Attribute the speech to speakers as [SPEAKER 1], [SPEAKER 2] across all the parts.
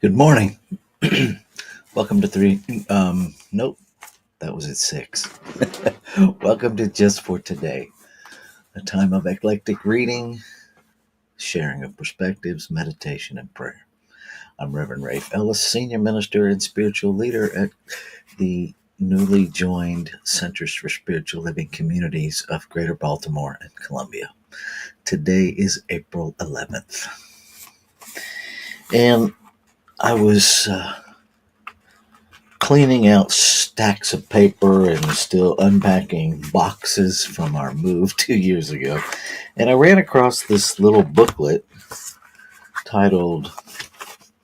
[SPEAKER 1] Good morning. Welcome to three. Nope, that was at six. Welcome to Just for Today, a time of eclectic reading, sharing of perspectives, meditation, and prayer. I'm Reverend Rafe Ellis, Senior Minister and Spiritual Leader at the newly joined Centers for Spiritual Living Communities of Greater Baltimore and Columbia. Today is April 11th. And I was cleaning out stacks of paper and still unpacking boxes from our move 2 years ago. And I ran across this little booklet titled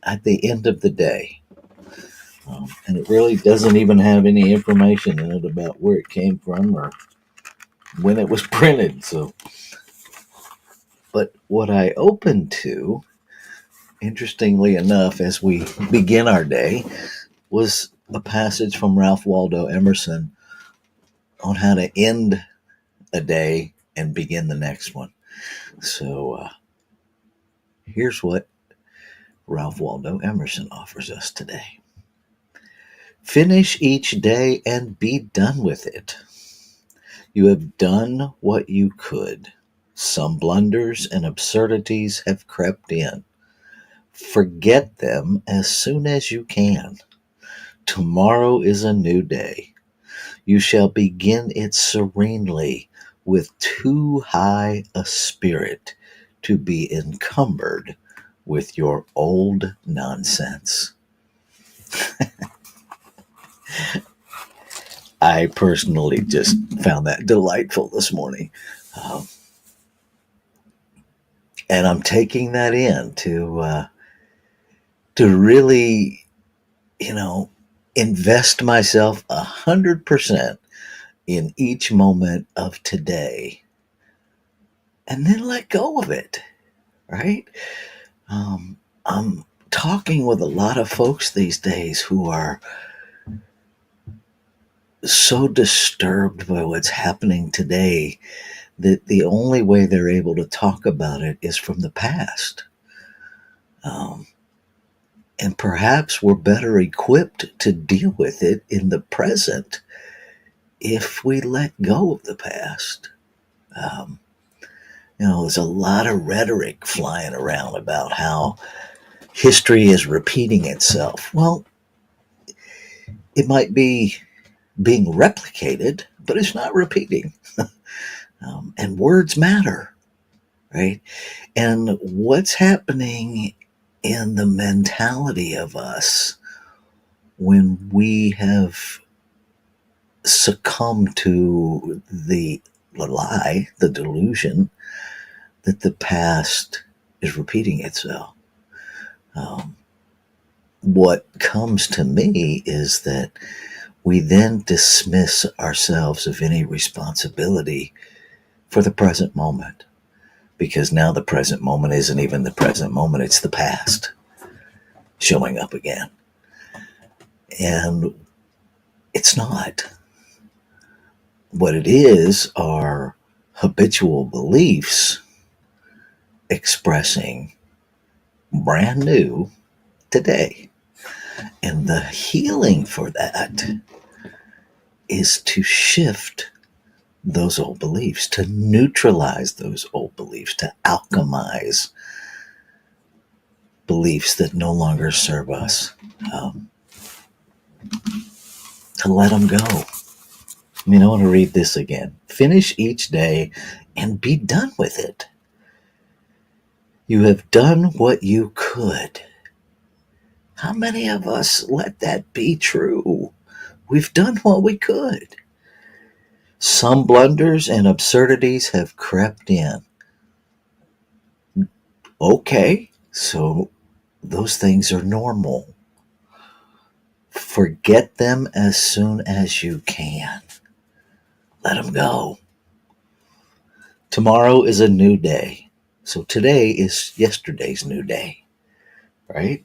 [SPEAKER 1] At the End of the Day. And it really doesn't even have any information in it about where it came from or when it was printed. But what I opened to, interestingly enough, as we begin our day, was a passage from Ralph Waldo Emerson on how to end a day and begin the next one. So here's what Ralph Waldo Emerson offers us today. Finish each day and be done with it. You have done what you could. Some blunders and absurdities have crept in. Forget them as soon as you can. Tomorrow is a new day. You shall begin it serenely with too high a spirit to be encumbered with your old nonsense. I personally just found that delightful this morning. And I'm taking that in to really, invest myself 100% in each moment of today and then let go of it, right? I'm talking with a lot of folks these days who are so disturbed by what's happening today that the only way they're able to talk about it is from the past. And perhaps we're better equipped to deal with it in the present if we let go of the past. Um, there's a lot of rhetoric flying around about how history is repeating itself. Well, it might be being replicated, but it's not repeating. And words matter, right? And what's happening in the mentality of us when we have succumbed to the lie, the delusion that the past is repeating itself. What comes to me is that we then dismiss ourselves of any responsibility for the present moment, because now the present moment isn't even the present moment, it's the past showing up again. And it's not. What it is are habitual beliefs expressing brand new today. And the healing for that is to shift those old beliefs, to neutralize those old beliefs, to alchemize beliefs that no longer serve us, to let them go. I want to read this again. Finish each day and be done with it. You have done what you could. How many of us let that be true? We've done what we could. Some blunders and absurdities have crept in. Okay, so those things are normal. Forget them as soon as you can. Let them go. Tomorrow is a new day. So today is yesterday's new day, right?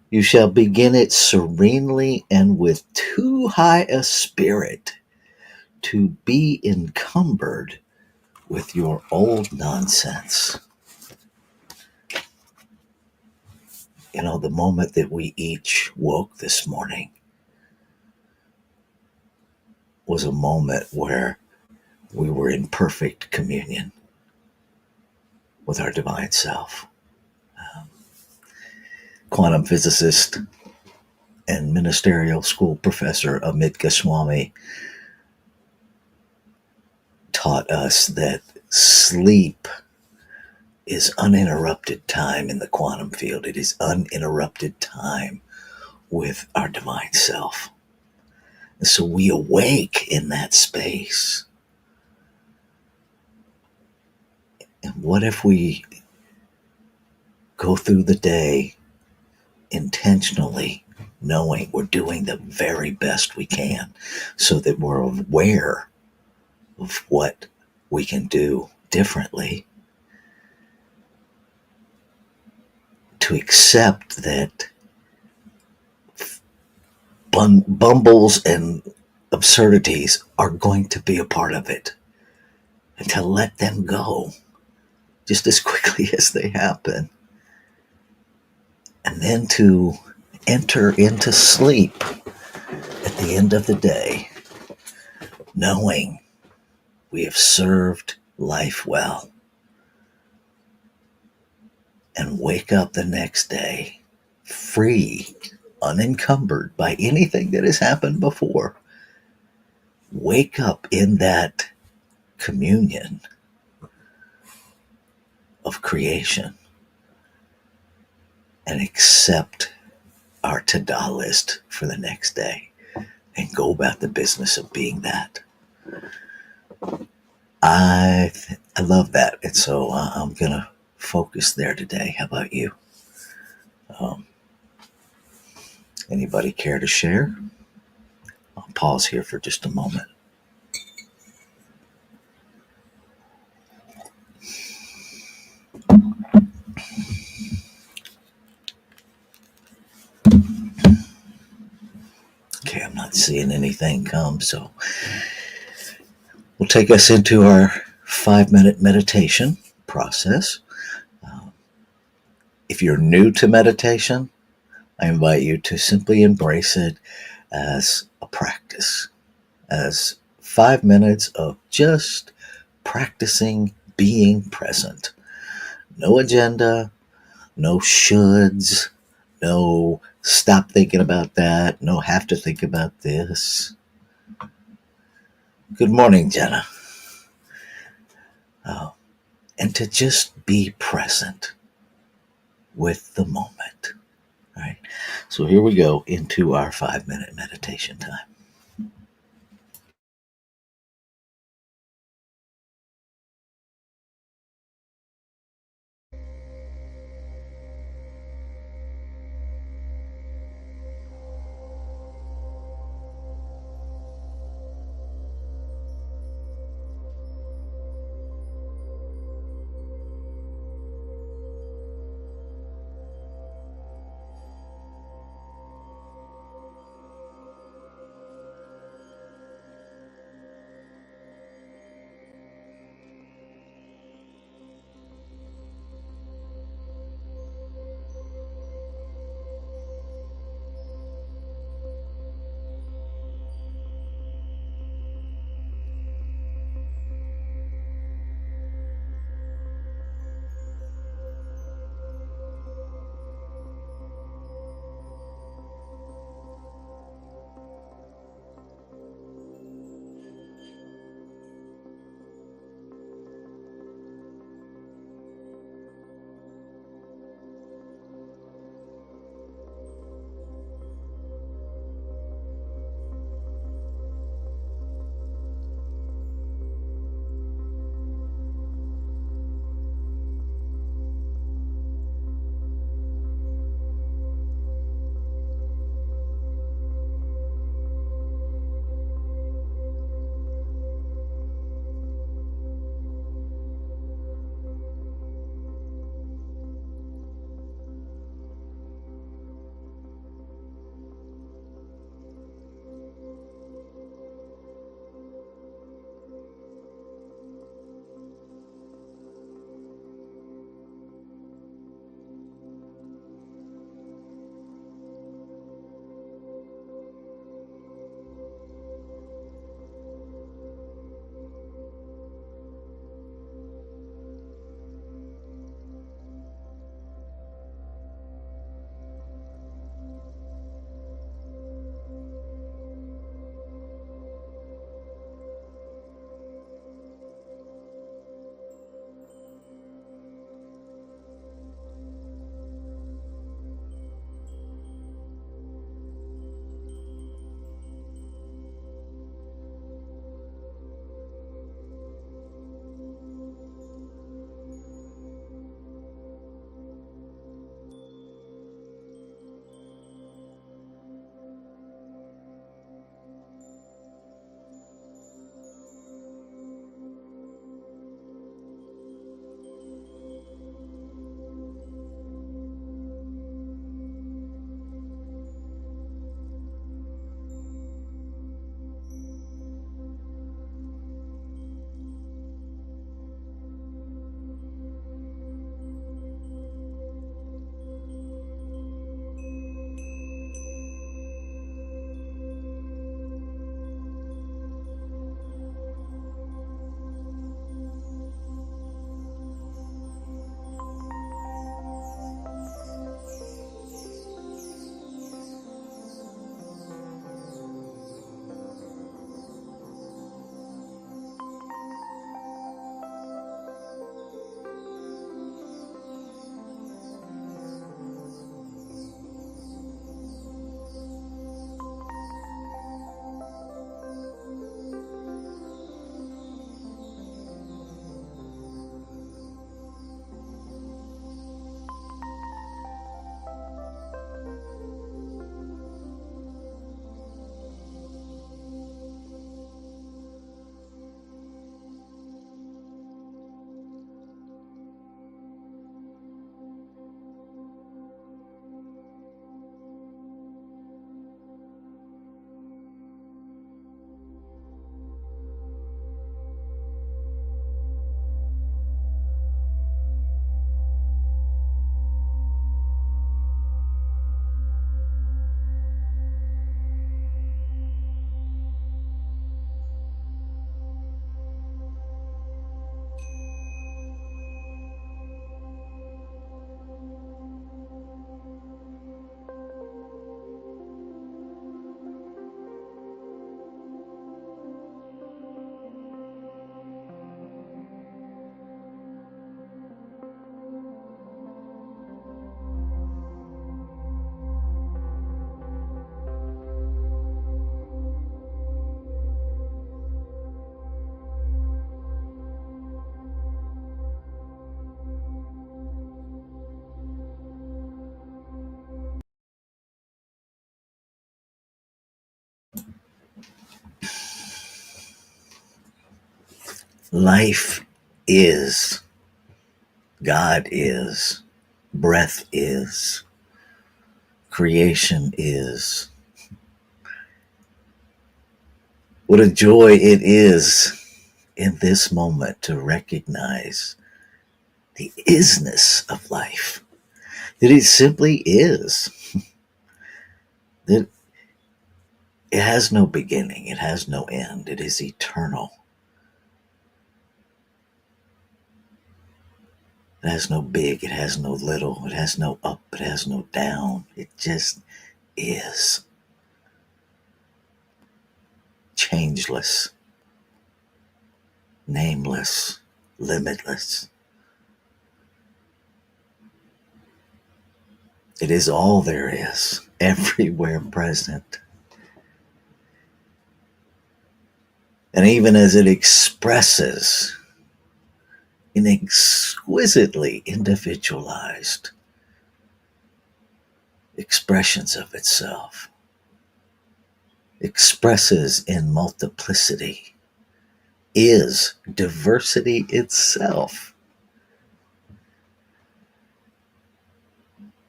[SPEAKER 1] You shall begin it serenely and with too high a spirit to be encumbered with your old nonsense. The moment that we each woke this morning was a moment where we were in perfect communion with our divine self. Quantum physicist and ministerial school professor Amit Goswami taught us that sleep is uninterrupted time in the quantum field. It is uninterrupted time with our divine self. And so we awake in that space. And what if we go through the day intentionally knowing we're doing the very best we can so that we're aware of what we can do differently, to accept that bumbles and absurdities are going to be a part of it, and to let them go just as quickly as they happen, and then to enter into sleep at the end of the day, knowing we have served life well, and wake up the next day free, unencumbered by anything that has happened before. Wake up in that communion of creation and accept our to-do list for the next day and go about the business of being that. I love that, and so I'm gonna focus there today. How about you? Um, Anybody care to share? I'll pause here for just a moment. Okay, I'm not seeing anything come, so we'll take us into our 5-minute meditation process. Um, if you're new to meditation, I invite you to simply embrace it as a practice, as 5 minutes of just practicing being present. No agenda, no shoulds, no stop thinking about that, no have to think about this. Good morning, Jenna. Oh, and to just be present with the moment. All right. So here we go into our 5-minute meditation time. Life is. God is. Breath is. Creation is. What a joy it is in this moment to recognize the isness of life. That it simply is. That it has no beginning. It has no end. It is eternal. It has no big. It has no little. It has no up. It has no down. It just is. Changeless. Nameless. Limitless. It is all there is. Everywhere present. And even as it expresses in exquisitely individualized expressions of itself, expresses in multiplicity, is diversity itself.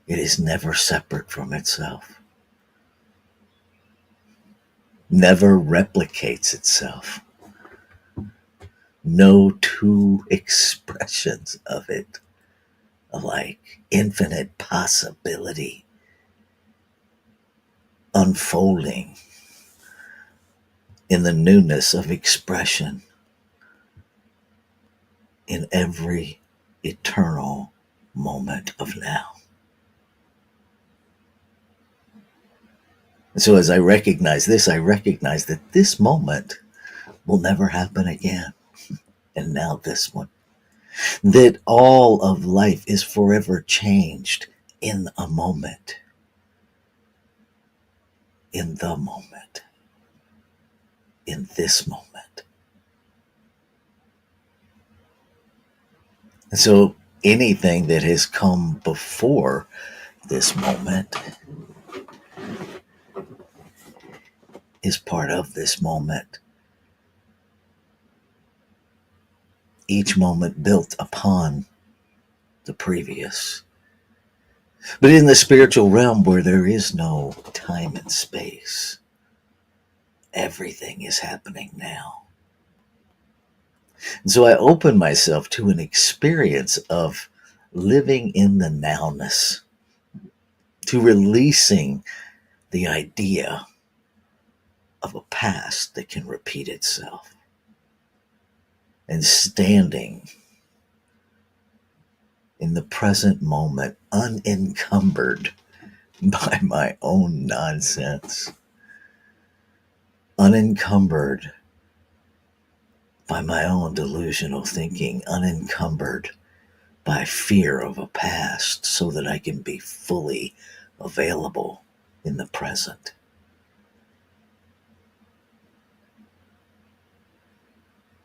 [SPEAKER 1] It is never separate from itself, never replicates itself. No two expressions of it alike. Infinite possibility unfolding in the newness of expression in every eternal moment of now. And so as I recognize this, I recognize that this moment will never happen again. And now this one. That all of life is forever changed in a moment. In the moment. In this moment. And so anything that has come before this moment is part of this moment. Each moment built upon the previous. But in the spiritual realm where there is no time and space, everything is happening now. And so I open myself to an experience of living in the nowness, to releasing the idea of a past that can repeat itself, and standing in the present moment, unencumbered by my own nonsense, unencumbered by my own delusional thinking, unencumbered by fear of a past, so that I can be fully available in the present.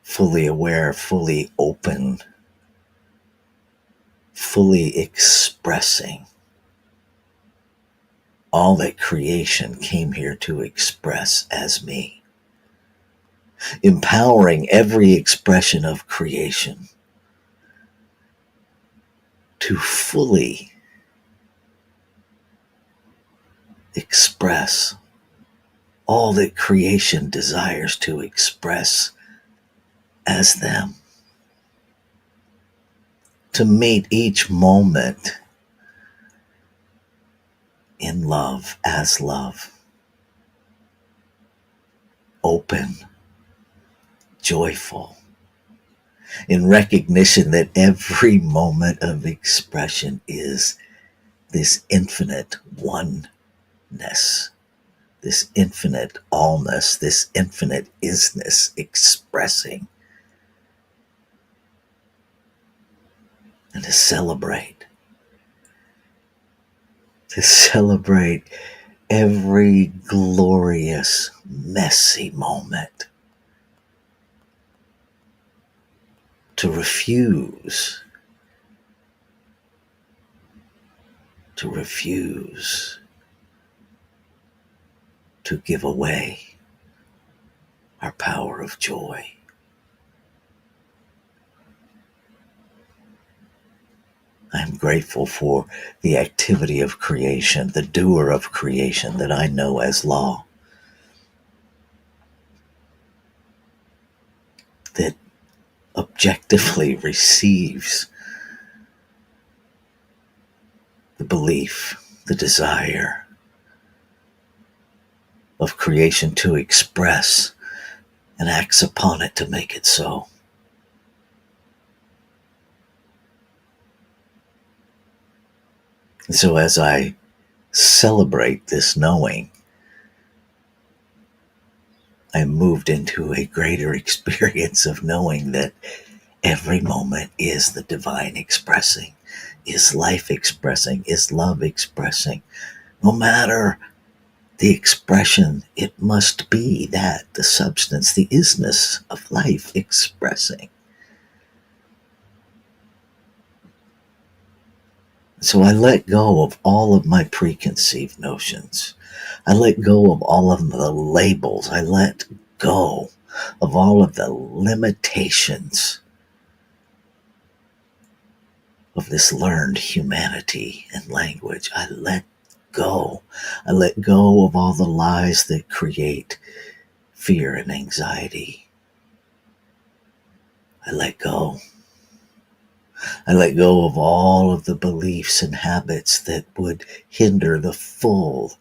[SPEAKER 1] Fully aware, fully open, fully expressing all that creation came here to express as me. Empowering every expression of creation to fully express all that creation desires to express as them. To meet each moment in love, as love, open, joyful, in recognition that every moment of expression is this infinite oneness, this infinite allness, this infinite isness expressing, and to celebrate every glorious, messy moment, to refuse to give away our power of joy. I'm grateful for the activity of creation, the doer of creation that I know as law, that objectively receives the belief, the desire of creation to express and acts upon it to make it so. And so as I celebrate this knowing, I moved into a greater experience of knowing that every moment is the divine expressing, is life expressing, is love expressing. No matter the expression, it must be that, the substance, the isness of life expressing. So I let go of all of my preconceived notions. I let go of all of the labels. I let go of all of the limitations of this learned humanity and language. I let go. I let go of all the lies that create fear and anxiety. I let go. I let go of all of the beliefs and habits that would hinder the full,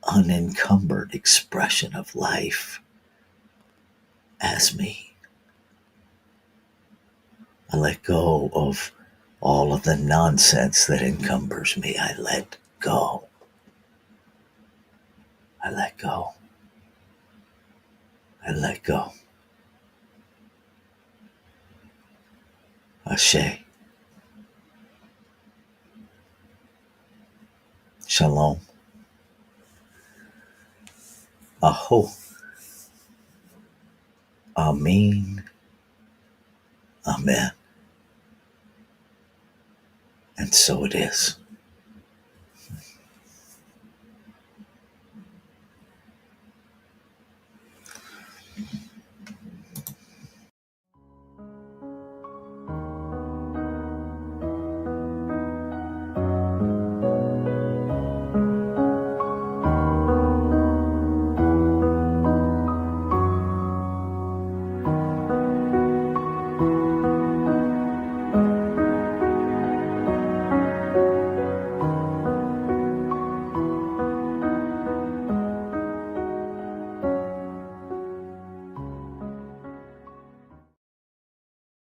[SPEAKER 1] unencumbered expression of life as me. I let go of all of the nonsense that encumbers me. I let go. I let go. I let go. Ashe. Shalom. Aho. Amen. Amen. And so it is.